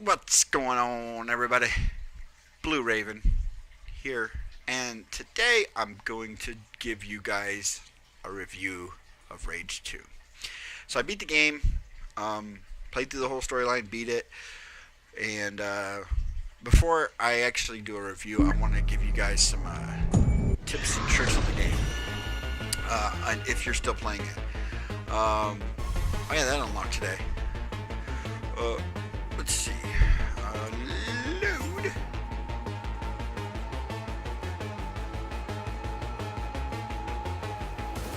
What's going on, everybody? Blue Raven here, and today I'm going to give you guys a review of Rage 2. So I beat the game, played through the whole storyline, beat it, and before I actually do a review, I want to give you guys some tips and tricks on the game, and if you're still playing it. Oh yeah, that unlocked today. Uh, let's see. Load.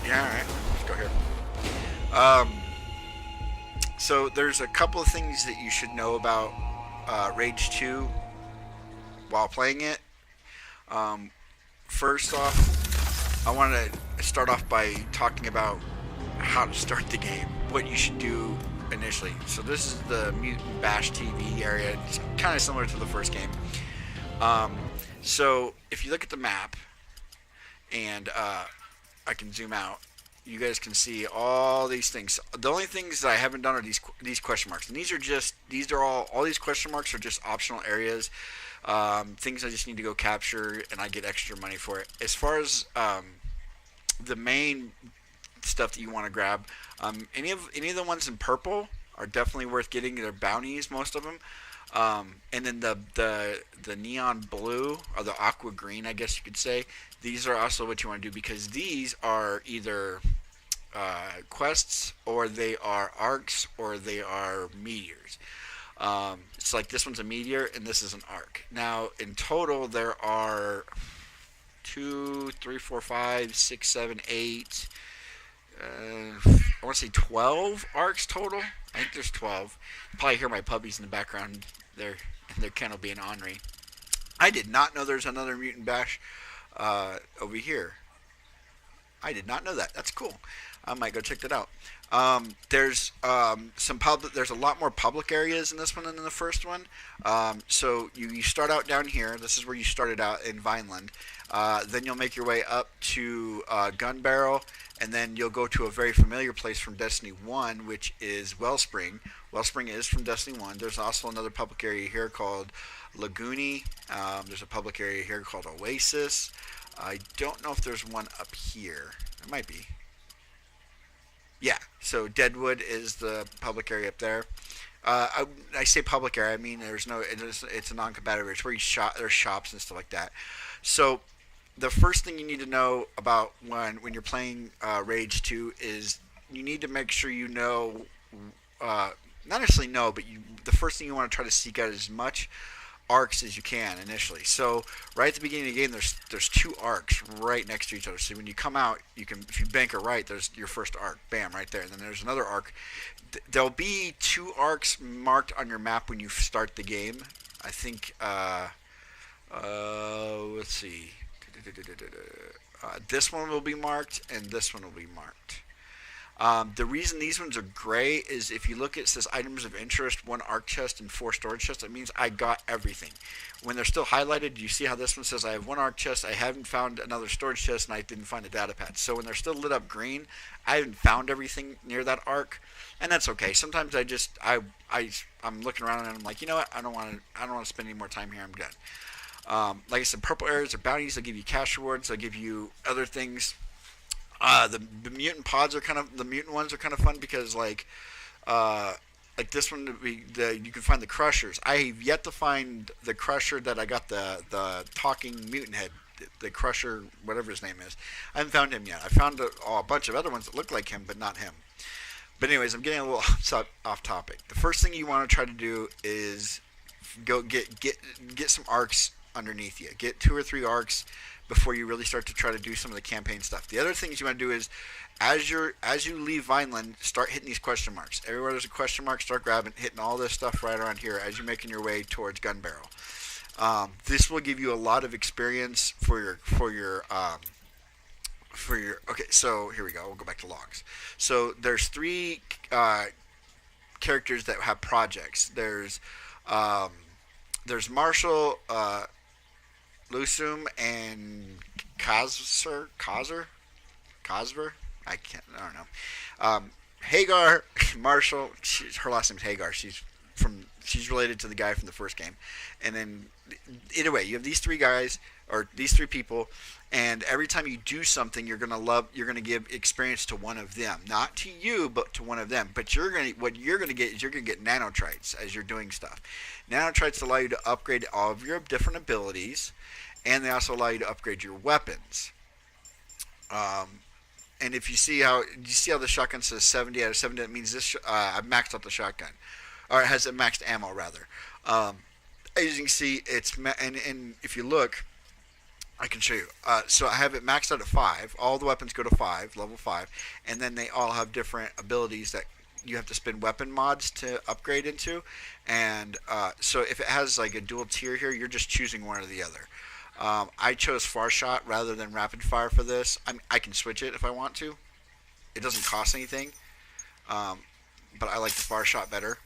Yeah, all right. Let's go here. Um, so there's a couple of things that you should know about Rage 2 while playing it. Um, First off, I want to start off by talking about how to start the game, what you should do initially. So this is the Mutant Bash TV area. It's kind of similar to the first game. Um, so if you look at the map, and I can zoom out, you guys can see all these things. The only things that I haven't done are these question marks, and these are all these question marks are just optional areas, things I just need to go capture, and I get extra money for it. As far as the main stuff that you want to grab, any of the ones in purple are definitely worth getting. They're bounties, most of them. And then the neon blue or the aqua green, I guess you could say. These are also what you want to do because these are either quests or they are arcs or they are meteors. It's like this one's a meteor and this is an arc. Now in total there are 2, 3, 4, 5, 6, 7, 8. I want to say 12 arcs total. I think there's 12. You probably hear my puppies in the background. They're in their kennel being ornery. I did not know there's another Mutant Bash over here. I did not know that. That's cool. I might go check that out. There's some public. There's a lot more public areas in this one than in the first one. So you start out down here. This is where you started out in Vineland. Then you'll make your way up to Gun Barrel, and then you'll go to a very familiar place from Destiny 1, which is Wellspring. Wellspring is from Destiny 1. There's also another public area here called Laguni. There's a public area here called Oasis. I don't know if there's one up here. There might be. Yeah, so Deadwood is the public area up there. I say public area. I mean it's a non-combative area. It's where there's shops and stuff like that. So the first thing you need to know about when you're playing Rage 2 is you need to make sure you know, not necessarily know, but the first thing you want to try to seek out as much arcs as you can initially. So right at the beginning of the game, there's two arcs right next to each other. So when you come out, you can, if you bank it right, there's your first arc, bam, right there. And then there's another arc. There'll be two arcs marked on your map when you start the game. I think. Let's see. This one will be marked, and this one will be marked. The reason these ones are gray is if you look, it says items of interest, 1 arc chest and 4 storage chests. That means I got everything. When they're still highlighted, you see how this one says I have 1 arc chest, I haven't found another storage chest, and I didn't find a data pad. So when they're still lit up green, I haven't found everything near that arc, and that's okay. Sometimes I'm looking around and I'm like, you know what, I don't want to spend any more time here. I'm done. Like I said, purple areas are bounties. They'll give you cash rewards. They'll give you other things. The mutant pods are the mutant ones are kind of fun because like this one you can find the crushers. I have yet to find the crusher that I got the talking mutant head, the crusher, whatever his name is. I haven't found him yet. I found a bunch of other ones that look like him, but not him. But anyways, I'm getting a little off topic. The first thing you want to try to do is go get some arcs underneath you. Get 2 or 3 arcs before you really start to try to do some of the campaign stuff. The other things you want to do is as you leave Vineland, start hitting these question marks. Everywhere there's a question mark, start hitting all this stuff right around here as you're making your way towards Gun Barrel. This will give you a lot of experience for your okay, so here we go. We'll go back to logs. So there's 3 characters that have projects. There's Marshall, Lusum, and Kazver. I don't know. Hagar, Marshall. Her last name's Hagar. She's she's related to the guy from the first game. And then either way, you have these three guys or these three people, and every time you do something, you're gonna give experience to one of them, not to you, but to one of them. But what you're gonna get is you're gonna get nanotrites as you're doing stuff. Nanotrites allow you to upgrade all of your different abilities, and they also allow you to upgrade your weapons. And if you see how the shotgun says 70 out of 70, that means this I've maxed out the shotgun, or it has a maxed ammo rather. As you can see, and if you look, I can show you. So I have it maxed out at 5. All the weapons go to 5, level 5, and then they all have different abilities that you have to spend weapon mods to upgrade into. And so if it has like a dual tier here, you're just choosing one or the other. I chose Far Shot rather than Rapid Fire for this. I can switch it if I want to. It doesn't cost anything, but I like the Far Shot better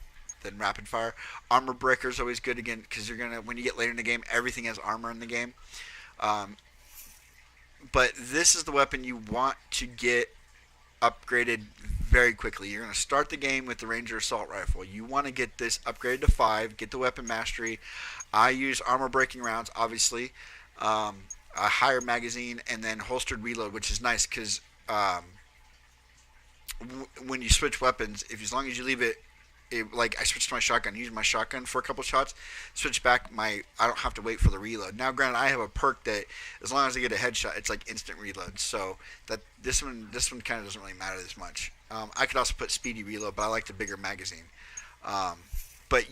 than Rapid Fire. Armor Breaker is always good again because when you get later in the game, everything has armor in the game. But this is the weapon you want to get upgraded very quickly. You're going to start the game with the Ranger Assault Rifle. You want to get this upgraded to 5, get the weapon mastery. I use armor breaking rounds, obviously, a higher magazine, and then holstered reload, which is nice because when you switch weapons, as long as you leave it, like I switched to my shotgun, used my shotgun for a couple shots, switch back, I don't have to wait for the reload. Now, granted, I have a perk that as long as I get a headshot, it's like instant reload. So that this one kind of doesn't really matter this much. I could also put speedy reload, but I like the bigger magazine. But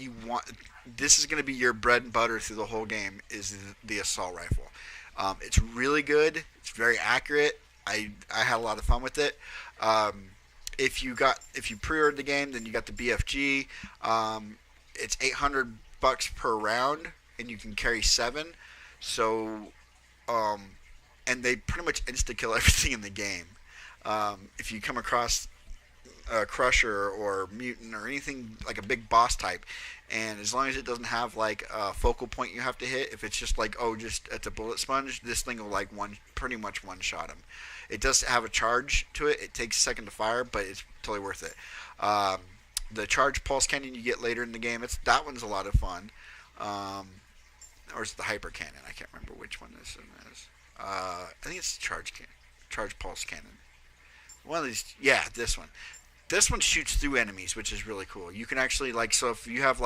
this is going to be your bread and butter through the whole game is the assault rifle. It's really good. It's very accurate. I had a lot of fun with it. If you pre-ordered the game, then you got the BFG. It's $800 per round, and you can carry 7. So, and they pretty much insta kill everything in the game. If you come across a Crusher or Mutant or anything like a big boss type, and as long as it doesn't have like a focal point you have to hit, if it's just like just at the bullet sponge, this thing will like pretty much one shot him. It does have a charge to it. It takes a second to fire, but it's totally worth it. The charge pulse cannon you get later in the game, that one's a lot of fun. Or is it the hyper cannon? I can't remember which one this one is. I think it's the charge pulse cannon. One of these, yeah, this one. This one shoots through enemies, which is really cool. You can actually, so if you have,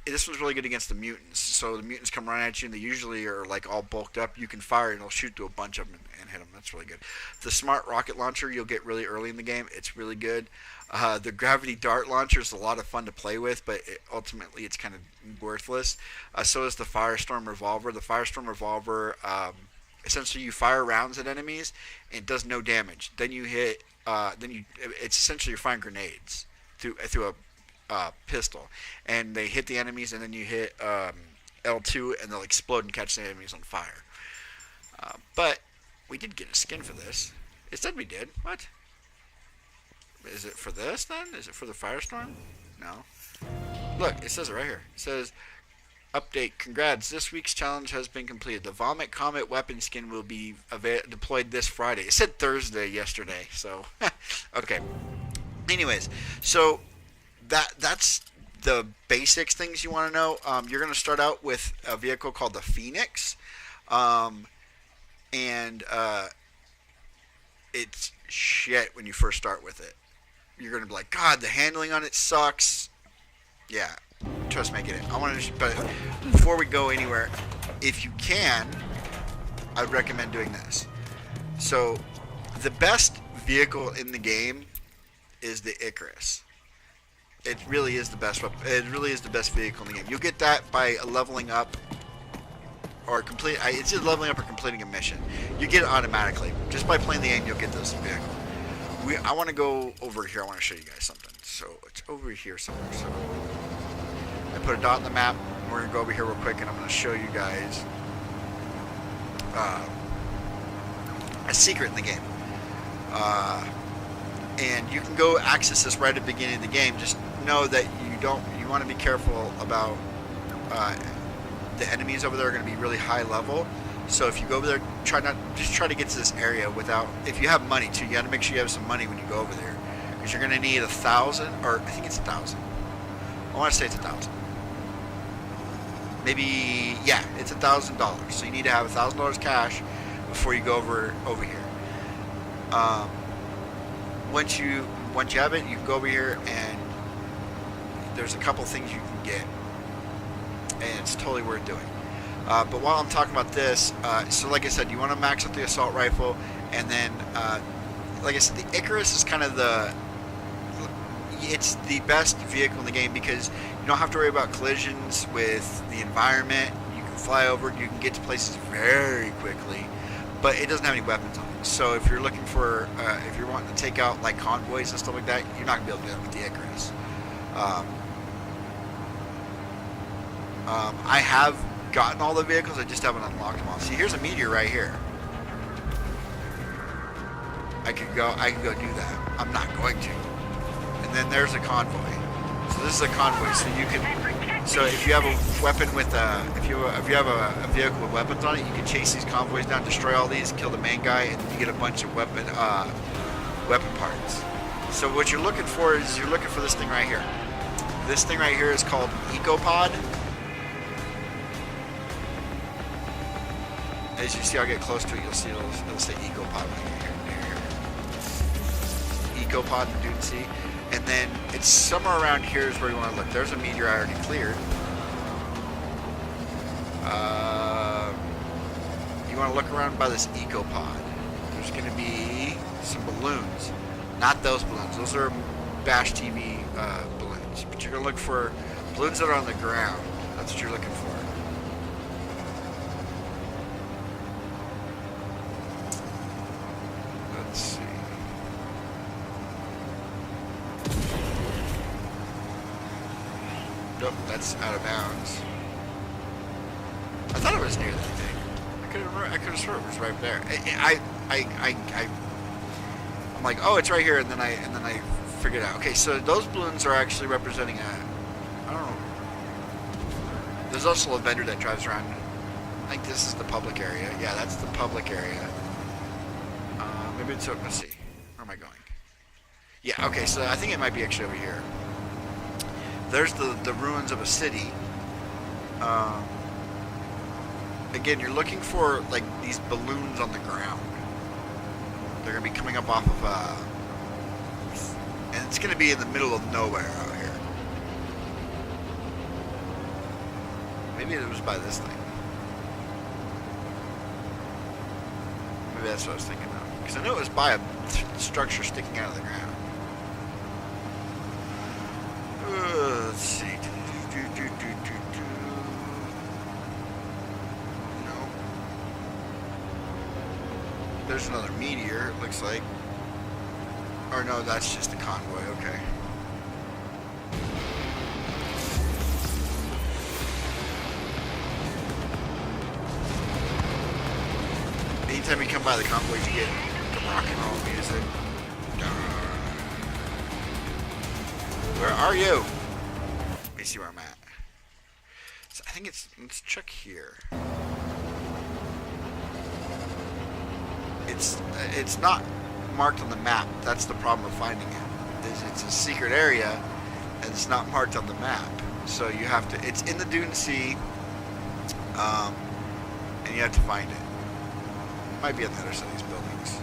this one's really good against the mutants. So the mutants come right at you, and they usually are, all bulked up. You can fire, and it'll shoot through a bunch of them and hit them. That's really good. The smart rocket launcher you'll get really early in the game. It's really good. The gravity dart launcher is a lot of fun to play with, but ultimately it's kind of worthless. So is the Firestorm revolver. The Firestorm revolver, essentially you fire rounds at enemies, and it does no damage. Then you hit... it's essentially you're firing grenades through a pistol, and they hit the enemies, and then you hit L2, and they'll explode and catch the enemies on fire. But we did get a skin for this. It said we did. What? Is it for this then? Is it for the Firestorm? No. Look, it says it right here. It says, update, congrats, this week's challenge has been completed. The Vomit Comet weapon skin will be deployed this Friday. It said Thursday yesterday, so, okay. Anyways, so that's the basics things you want to know. You're going to start out with a vehicle called the Phoenix, and it's shit when you first start with it. You're going to be like, God, the handling on it sucks. Yeah. Trust me, I get it. But before we go anywhere, if you can, I'd recommend doing this. So, the best vehicle in the game is the Icarus. It really is the best weapon. It really is the best vehicle in the game. You'll get that by leveling up or it's just leveling up or completing a mission. You get it automatically. Just by playing the game, you'll get this vehicle. I want to go over here. I want to show you guys something. So, it's over here somewhere. So, I put a dot on the map. We're going to go over here real quick, and I'm going to show you guys a secret in the game. And you can go access this right at the beginning of the game. Just know that you want to be careful about the enemies over there are going to be really high level. So if you go over there, try to get to this area without, if you have money too, you got to make sure you have some money when you go over there. Because you're going to need 1,000, or I think it's 1,000. I want to say it's 1,000. Maybe, yeah, it's $1,000. So you need to have $1,000 cash before you go over here. Once you have it, you can go over here and there's a couple things you can get, and it's totally worth doing. But while I'm talking about this, so like I said, you want to max out the assault rifle, and then, like I said, the Icarus is kind of it's the best vehicle in the game because you don't have to worry about collisions with the environment. You can fly over, you can get to places very quickly, but it doesn't have any weapons on it. So if you're looking for, if you're wanting to take out like convoys and stuff like that, you're not gonna be able to do that with the Icarus. I have gotten all the vehicles, I just haven't unlocked them all. See, here's a meteor right here. I could go do that. I'm not going to. And then there's a convoy. So this is a convoy. So you can. So if you have a weapon with if you have a vehicle with weapons on it, you can chase these convoys down, destroy all these, kill the main guy, and you get a bunch of weapon parts. So what you're looking for is you're looking for this thing right here. This thing right here is called Ecopod. As you see, I'll get close to it. You'll see it'll say Ecopod when I get here. Ecopod in Dune Sea. And then it's somewhere around here is where you want to look. There's a meteor I already cleared. You want to look around by this Ecopod. There's going to be some balloons. Not those balloons. Those are Bash TV balloons. But you're going to look for balloons that are on the ground. That's what you're looking for. Let's see. Nope, that's out of bounds. I thought it was near that thing. I could have sworn it was right there. I'm like, oh, it's right here, and then I figured out. Okay, so those balloons are actually representing I don't know. There's also a vendor that drives around. I think this is the public area. Yeah, that's the public area. Maybe it's, let's see. Where am I going? Yeah, okay, so I think it might be actually over here. There's the ruins of a city. Again, you're looking for like these balloons on the ground. They're gonna be coming up off of and it's gonna be in the middle of nowhere out here. Maybe it was by this thing. Maybe that's what I was thinking of. Because I know it was by a structure sticking out of the ground. Let's see. No. There's another meteor, it looks like. Or no, that's just a convoy, okay. Anytime you come by the convoys, you get the rock and roll music. Where are you? Let me see where I'm at. So I think let's check here. It's not marked on the map. That's the problem with finding it. It's a secret area and it's not marked on the map. So you have to, it's in the Dune Sea, and you have to find it. Might be on the other side of these buildings.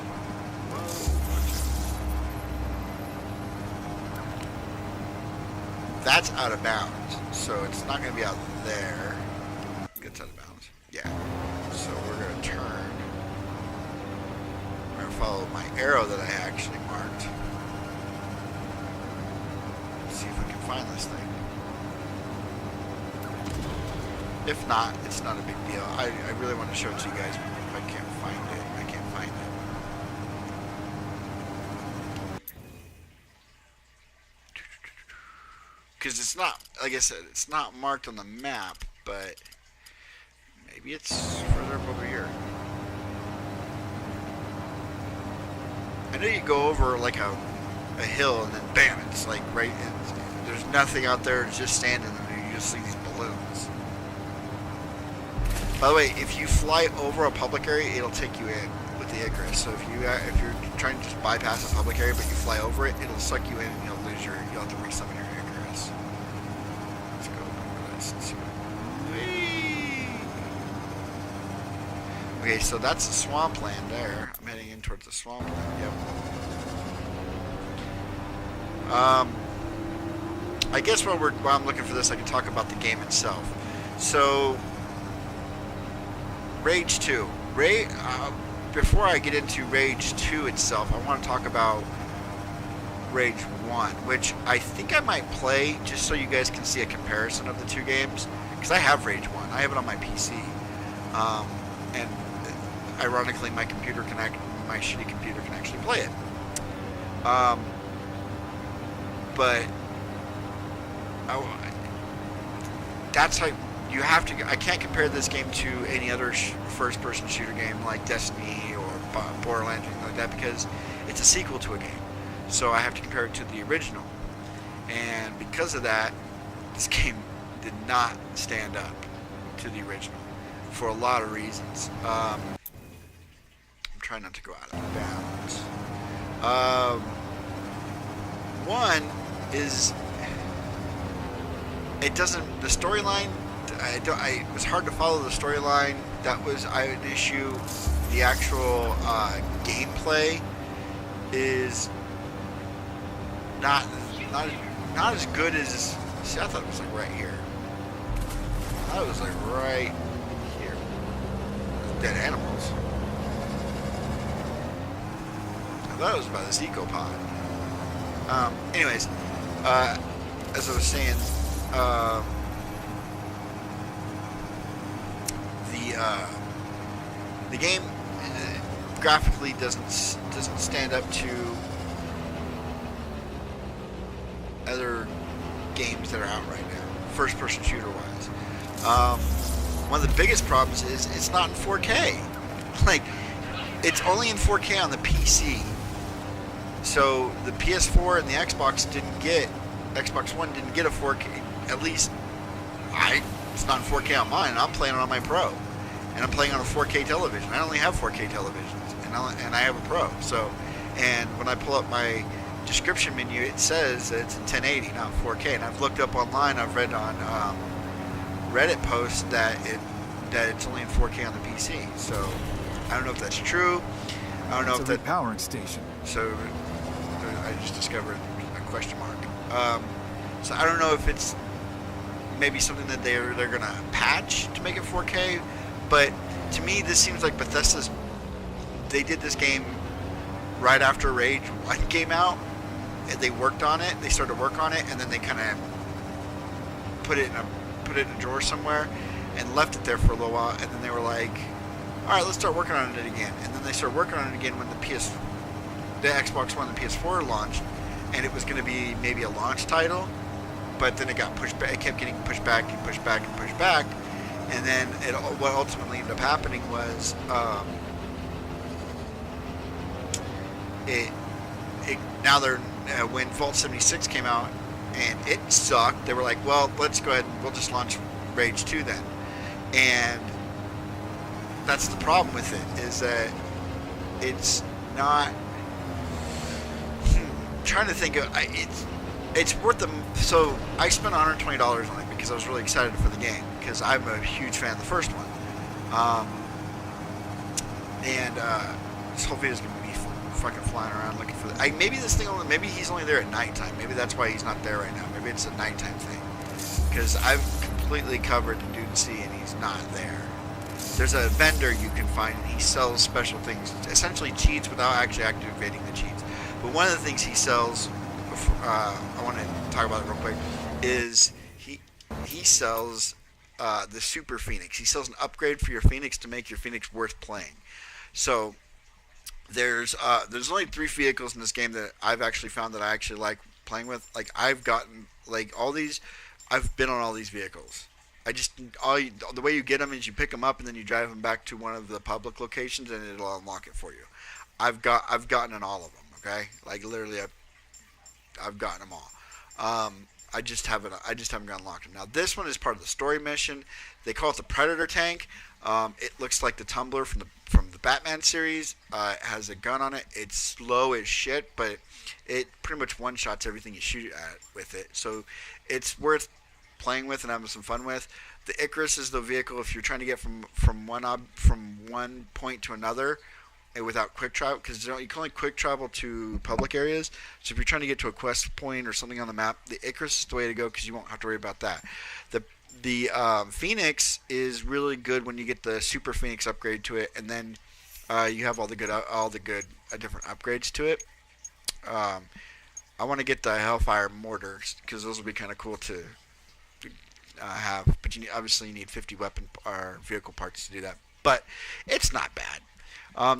That's out of bounds, so it's not going to be out there. It's out of bounds. Yeah. So we're going to turn. We're going to follow my arrow that I actually marked. Let's see if we can find this thing. If not, it's not a big deal. I really want to show it to you guys, but if I can't find it, I can't find it. Because it's not, like I said, it's not marked on the map, but maybe it's further up over here. I know you go over like a hill and then bam, it's like right, there's nothing out there, it's just sand and then you just see these balloons. By the way, if you fly over a public area, it'll take you in with the Icarus. So if you're trying to just bypass a public area but you fly over it, it'll suck you in and you'll have to resummon your Icarus. Okay, so that's the swampland there. I'm heading in towards the swampland. Yep. I guess while I'm looking for this, I can talk about the game itself. So, Rage 2. Before I get into Rage 2 itself, I want to talk about Rage 1, which I think I might play just so you guys can see a comparison of the two games. Because I have Rage 1. I have it on my PC. And ironically, my shitty computer can actually play it. But that's how you have to. I can't compare this game to any other first-person shooter game like Destiny or Borderlands or anything like that because it's a sequel to a game. So I have to compare it to the original, and because of that, this game did not stand up to the original for a lot of reasons. I'm trying not to go out of bounds. One is it doesn't. The storyline. It was hard to follow the storyline. That was an issue. The actual gameplay is not as good as. See, I thought it was like right here. I thought it was like right here. Dead animals. I thought it was by this ecopod. Anyways, as I was saying, the game graphically doesn't stand up to other games that are out right now, first-person shooter wise. One of the biggest problems is it's not in 4K. Like, it's only in 4K on the PC. So the PS4 and the Xbox One didn't get a 4K. At least it's not in 4K on mine. I'm playing it on my Pro, and I'm playing on a 4K television. I only have 4K televisions, and I have a Pro. So, and when I pull up my description menu, it says that it's in 1080, not 4K. And I've looked up online. I've read on Reddit posts that it's only in 4K on the PC. So I don't know if that's true. I don't know if that powering station. So I just discovered a question mark. So I don't know if it's maybe something that they're gonna patch to make it 4K, but to me this seems like Bethesda's. They did this game right after Rage 1 came out, and they worked on it. They started to work on it, and then they kind of put it in a drawer somewhere and left it there for a little while, and then they were like, all right, let's start working on it again. And then they started working on it again when the Xbox One and the PS4 launched, and it was going to be maybe a launch title, but then it got pushed back. It kept getting pushed back and pushed back and pushed back, and then what ultimately ended up happening was when Vault 76 came out and it sucked, they were like, well, let's go ahead and we'll just launch Rage 2 then. And that's the problem with it, is that it's not. Trying to think of it's worth them. So I spent $120 on it because I was really excited for the game because I'm a huge fan of the first one. This whole video is gonna be me fucking flying around looking for maybe he's only there at nighttime. Maybe that's why he's not there right now. Maybe it's a nighttime thing because I've completely covered the Dude Sea and he's not there. There's a vendor you can find and he sells special things, essentially cheats without actually activating the cheats. But one of the things he sells, I want to talk about it real quick, is he sells the Super Phoenix. He sells an upgrade for your Phoenix to make your Phoenix worth playing. So there's only 3 vehicles in this game that I've actually found that I actually like playing with. Like I've gotten all these, I've been on all these vehicles. The way you get them is you pick them up and then you drive them back to one of the public locations and it'll unlock it for you. I've gotten in all of them. Okay, like literally, I've gotten them all. I just haven't unlocked them. Now this one is part of the story mission. They call it the Predator tank. It looks like the Tumbler from the Batman series. It has a gun on it. It's slow as shit, but it pretty much one shots everything you shoot at with it. So it's worth playing with and having some fun with. The Icarus is the vehicle if you're trying to get from one point to another without quick travel, because you can only quick travel to public areas. So if you're trying to get to a quest point or something on the map, the Icarus is the way to go because you won't have to worry about that. The Phoenix is really good when you get the Super Phoenix upgrade to it, and then you have all the good different upgrades to it. I want to get the Hellfire mortars because those will be kind of cool to have, but obviously you need 50 weapon or vehicle parts to do that. But it's not bad.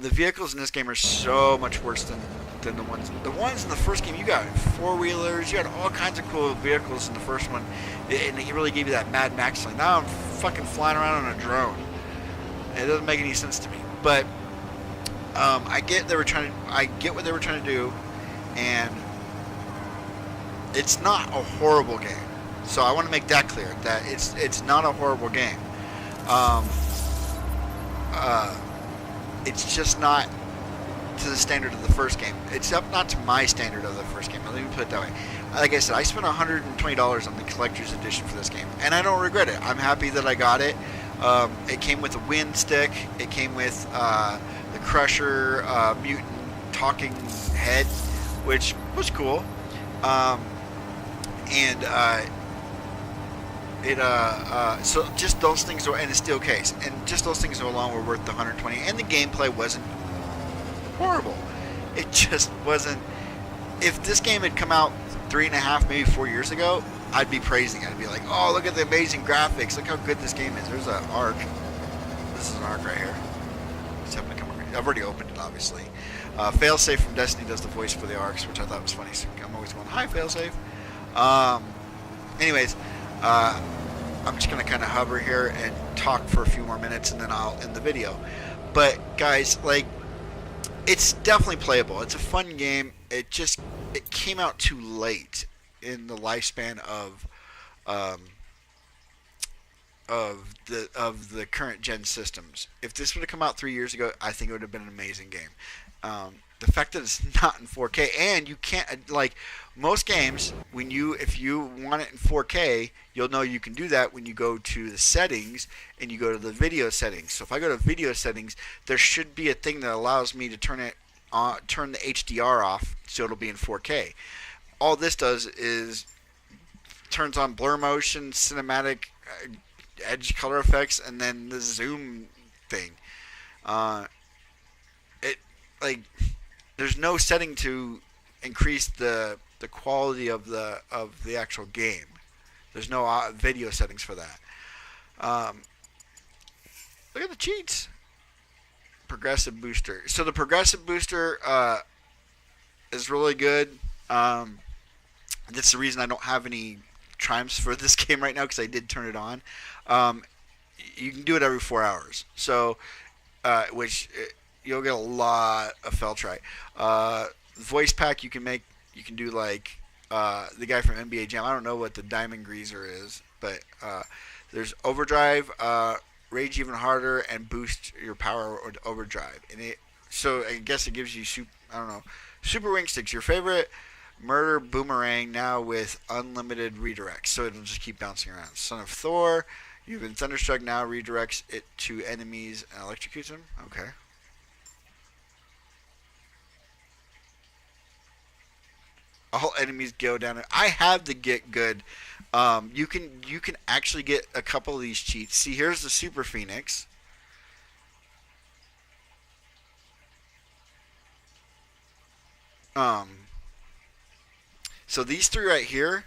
The vehicles in this game are so much worse than the ones in the first game. You got four-wheelers, you had all kinds of cool vehicles in the first one, and it really gave you that Mad Max feeling. Now I'm fucking flying around on a drone. It doesn't make any sense to me, but I get what they were trying to do, and it's not a horrible game. So I want to make that clear that it's not a horrible game. It's just not to the standard of the first game. It's not to my standard of the first game. Let me put it that way. Like I said, I spent $120 on the collector's edition for this game, and I don't regret it. I'm happy that I got it. It came with a wind stick. It came with the Crusher mutant talking head, which was cool. So just those things were in a steel case, and just those things alone were worth the $120. And the gameplay wasn't horrible. It just wasn't. If this game had come out 3.5, maybe 4 years ago, I'd be praising it. I'd be like, oh, look at the amazing graphics. Look how good this game is. There's an arc. This is an arc right here. I've already opened it, obviously. Failsafe from Destiny does the voice for the arcs, which I thought was funny. So I'm always going, hi, Failsafe. Anyways, I'm just going to kind of hover here and talk for a few more minutes, and then I'll end the video. But, guys, like, it's definitely playable. It's a fun game. It came out too late in the lifespan of the current gen systems. If this would have come out 3 years ago, I think it would have been an amazing game. The fact that it's not in 4K, and you can't, like most games, if you want it in 4K, you'll know you can do that when you go to the settings and you go to the video settings. So if I go to video settings, there should be a thing that allows me to turn the HDR off so it'll be in 4K. All this does is turns on blur motion, cinematic, edge color effects, and then the zoom thing. There's no setting to increase the quality of the actual game. There's no video settings for that. Look at the cheats. Progressive booster. So the progressive booster is really good. That's the reason I don't have any triumphs for this game right now, because I did turn it on. You can do it every 4 hours. So, you'll get a lot of Feltrite. Voice pack you can do like the guy from NBA Jam. I don't know what the Diamond Greaser is, but there's Overdrive, Rage Even Harder, and Boost Your Power or Overdrive. So I guess it gives you Super Wing Sticks, your favorite murder boomerang now with unlimited redirects, so it'll just keep bouncing around. Son of Thor, you've been thunderstruck, now redirects it to enemies and electrocutes them. Okay. All enemies go down. I have the get good. You can actually get a couple of these cheats. See, here's the Super Phoenix. So these three right here,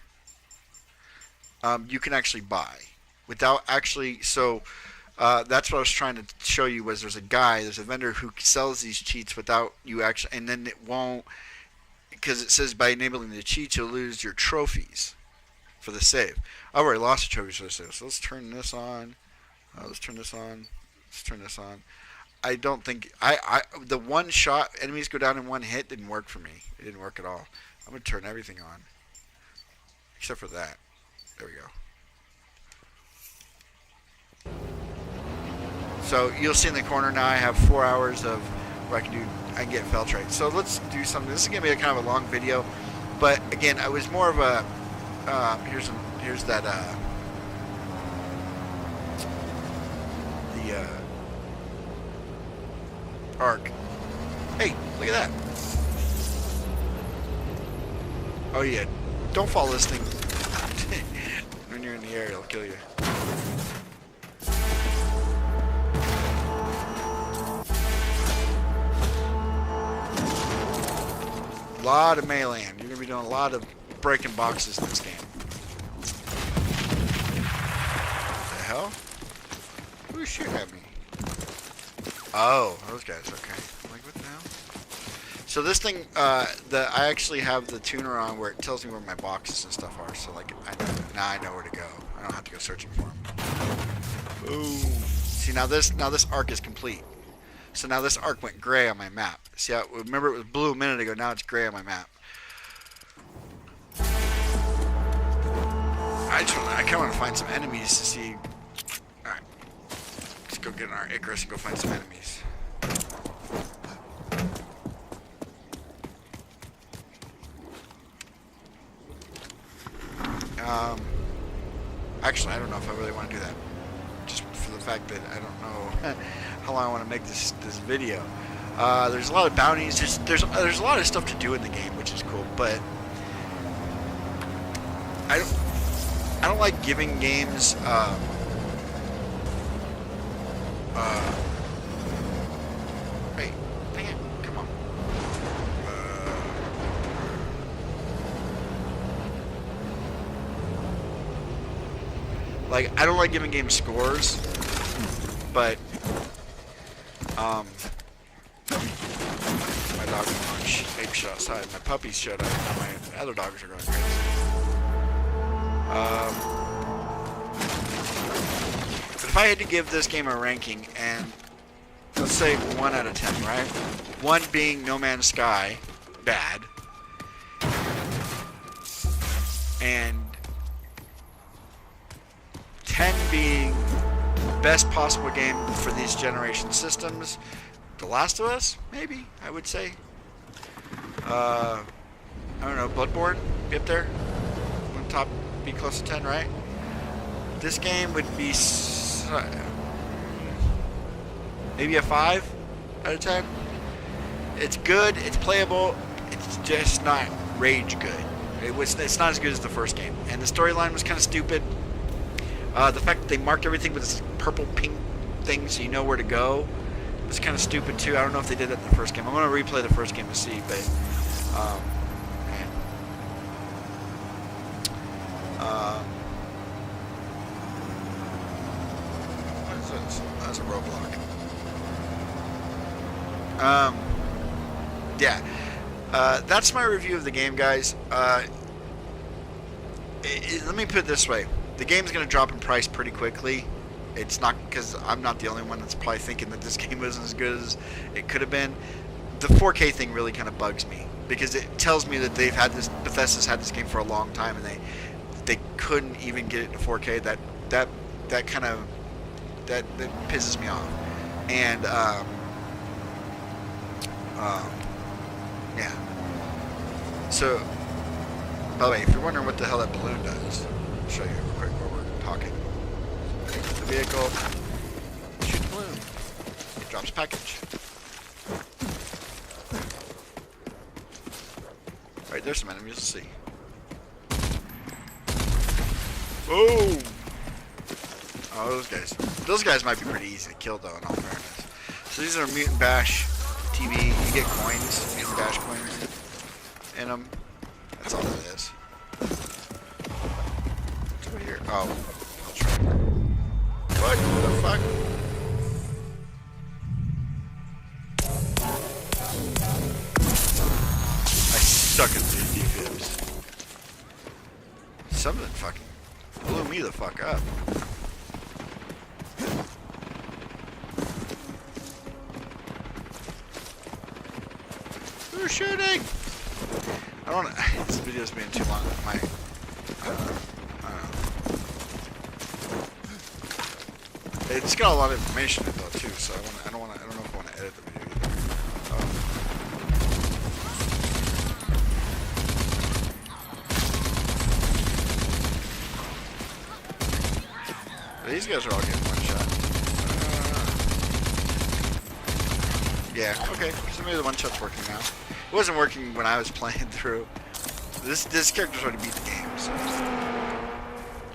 you can actually buy without actually. So that's what I was trying to show you. There's a vendor who sells these cheats without you actually, and then it won't. Because it says by enabling the cheats, you'll lose your trophies for the save. I've already lost the trophies for the save. So let's turn this on. Let's turn this on. I don't think the one shot enemies go down in one hit didn't work for me. It didn't work at all. I'm gonna turn everything on except for that. There we go. So you'll see in the corner now I have 4 hours of where I can get Feltrite. So let's do something. This is gonna be a kind of a long video, but again, I was more of a here's that the arc. Hey, look at that. Oh yeah, don't fall this thing. When you're in the air, it'll kill you. A lot of melee. You're gonna be doing a lot of breaking boxes in this game. What the hell? Who's shooting at me? Oh, those guys. Okay. I'm like, what the hell? So this thing, I actually have the tuner on where it tells me where my boxes and stuff are. So like, now I know where to go. I don't have to go searching for them. Boom. See, now this arc is complete. So now this arc went gray on my map. See, remember it was blue a minute ago. Now it's gray on my map. I kind of want to find some enemies to see. All right, let's go get in our Icarus and go find some enemies. Actually, I don't know if I really want to do that. Just for the fact that I don't know how long I want to make this video. There's a lot of bounties. There's a lot of stuff to do in the game, which is cool. But I don't like giving games hey, dang it, come on. Like, I don't like giving games scores, but my dog went on ape shit outside. My puppies shut up. My other dogs are going crazy. But if I had to give this game a ranking, and let's say 1 out of 10, right? 1 being No Man's Sky, bad, and 10 being best possible game for these generation systems. The Last of Us, maybe, I would say. I don't know, Bloodborne, be up there. On top, be close to 10, right? This game would be maybe a 5 out of 10. It's good, it's playable, it's just not rage good. It's not as good as the first game. And the storyline was kind of stupid. The fact that they marked everything with this purple pink thing so you know where to go was kind of stupid too. I don't know if they did that in the first game. I'm going to replay the first game to see, but man. What is this? That's a roadblock. Yeah. That's my review of the game, guys. Let me put it this way. The game's going to drop in price pretty quickly. It's not because I'm not the only one that's probably thinking that this game isn't as good as it could have been. The 4K thing really kind of bugs me because it tells me that Bethesda's had this game for a long time and they couldn't even get it to 4K. That kind of that pisses me off. And yeah. So, by the way, if you're wondering what the hell that balloon does, I'll show you real quick while we're talking. Pick up the vehicle, shoot the balloon, it drops a package. Alright, there's some enemies, let's see. Boom! Oh, those guys might be pretty easy to kill though, in all fairness. So these are Mutant Bash TV, you get coins, Mutant Bash coins in them. That's all that is. What's over here? Oh, I'll try. What the fuck? I suck at these defibs. Something fucking blew me the fuck up. Who's shooting? I don't want to. This video's being too long. I don't know. It's got a lot of information in it though too, so I don't know if I want to edit the video either. These guys are all getting one shot. Yeah, okay. So maybe the one shot's working now. It wasn't working when I was playing through. This character's already beat the game, so.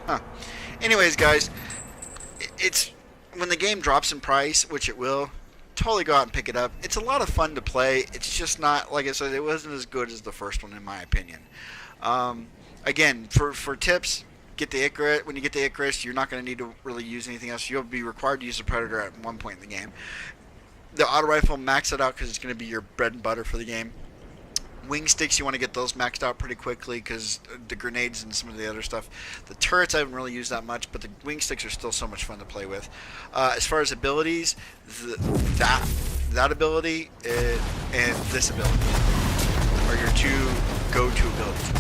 Huh. Anyways, guys, it's when the game drops in price, which it will, totally go out and pick it up. It's a lot of fun to play. It's just not, like I said, it wasn't as good as the first one in my opinion. Again, for tips, get the Icarus. When you get the Icarus, you're not going to need to really use anything else. You'll be required to use the Predator at one point in the game. The auto rifle, max it out because it's going to be your bread and butter for the game. Wing sticks, you want to get those maxed out pretty quickly because the grenades and some of the other stuff. The turrets I haven't really used that much, but the wing sticks are still so much fun to play with. As far as abilities, that ability and this ability are your two go-to abilities.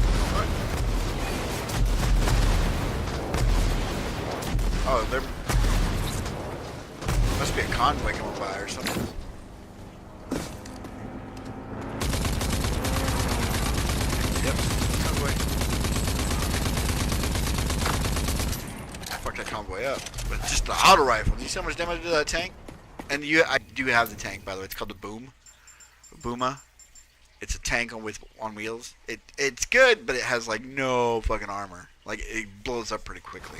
Oh, there must be a convoy coming by or something. Yep, convoy. Fuck that convoy up. But just the auto rifle. Do you see how much damage to that tank? And I do have the tank, by the way. It's called the Booma. It's a tank on wheels. It's good, but it has like no fucking armor. Like it blows up pretty quickly.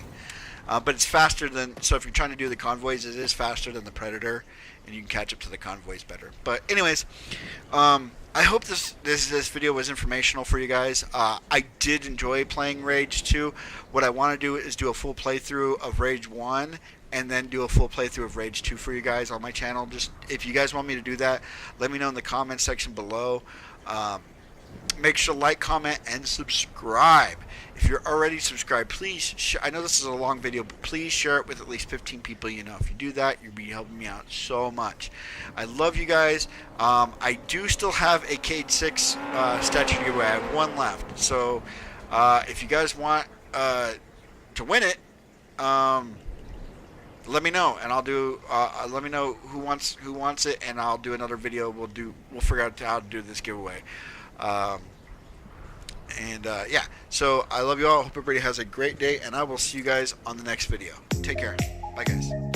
But it's faster than, so if you're trying to do the convoys, it is faster than the Predator, and you can catch up to the convoys better. But anyways, I hope this video was informational for you guys. I did enjoy playing Rage 2. What I want to do is do a full playthrough of Rage 1, and then do a full playthrough of Rage 2 for you guys on my channel. Just if you guys want me to do that, let me know in the comment section below. Make sure to like, comment, and subscribe. If you're already subscribed, please I know this is a long video, but please share it with at least 15 people you know. If you do that, you'll be helping me out so much. I love you guys. I do still have a Cade 6 statue giveaway. I have one left. So if you guys want to win it, let me know, and I'll do. Let me know who wants it, and I'll do another video. We'll figure out how to do this giveaway. Yeah, so I love you all. Hope everybody has a great day, and I will see you guys on the next video. Take care. Bye, guys.